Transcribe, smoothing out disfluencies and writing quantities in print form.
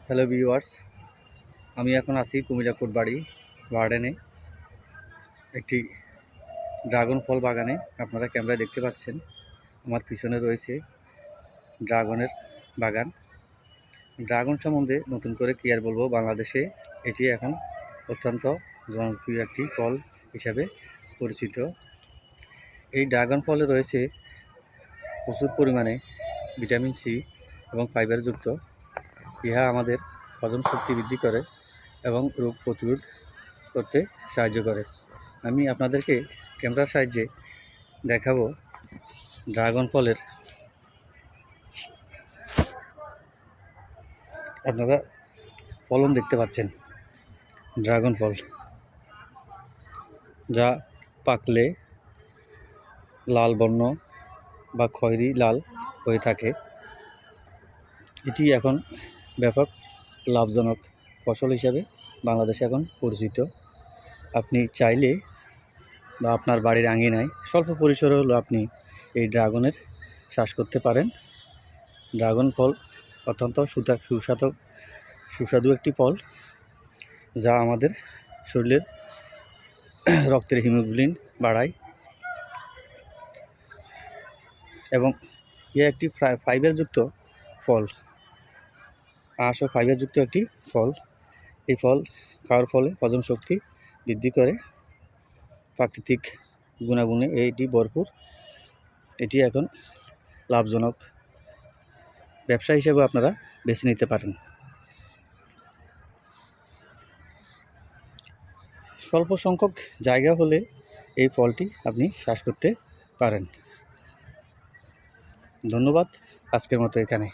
Hello viewers, আমি এখন আছি কুমিল্লা কোটবাড়ি গার্ডেনে একটি ড্রাগন ফল বাগানে। আপনারা ক্যামেরায় দেখতে পাচ্ছেন আমার পিছনে রয়েছে ড্রাগনের বাগান। ড্রাগন সম্বন্ধে নতুন করে কি আর বলবো, বাংলাদেশে এটি এখন অত্যন্ত জনপ্রিয় একটি ফল হিসাবে পরিচিত। এই ড্রাগন ফলে রয়েছে প্রচুর পরিমাণে ভিটামিন সি এবং ফাইবারযুক্ত। ইহা আমাদের হজম শক্তি বৃদ্ধি করে এবং রোগ প্রতিরোধ করতে সাহায্য করে। আমি আপনাদেরকে ক্যামেরার সাহায্যে দেখাবো ড্রাগন ফলের। আপনারা ফলন দেখতে পাচ্ছেন, ড্রাগন ফল যা পাকলে লাল বর্ণ বা খয়েরি লাল হয়ে থাকে। এটি এখন ব্যাপক লাভজনক ফসল হিসাবে বাংলাদেশে এখন পরিচিত। আপনি চাইলে বা আপনার বাড়ির আঙিনায় স্বল্প পরিসরে হলেও আপনি এই ড্রাগনের চাষ করতে পারেন। ড্রাগন ফল অত্যন্ত সুস্বাদু একটি ফল, যা আমাদের শরীরের রক্তের হিমোগ্লোবিন বাড়ায় এবং এ একটি ফাইবারযুক্ত ফল, আঁশ ও ফাইবারযুক্ত একটি ফল। এই ফল খাওয়ার ফলে হজম শক্তি বৃদ্ধি করে, প্রাকৃতিক গুণাগুণে এটি ভরপুর। এটি এখন লাভজনক ব্যবসা হিসেবে আপনারা বেছে নিতে পারেন। স্বল্প সংখ্যক জায়গা হলে এই ফলটি আপনি চাষ করতে পারেন। ধন্যবাদ, আজকের মতো এখানে।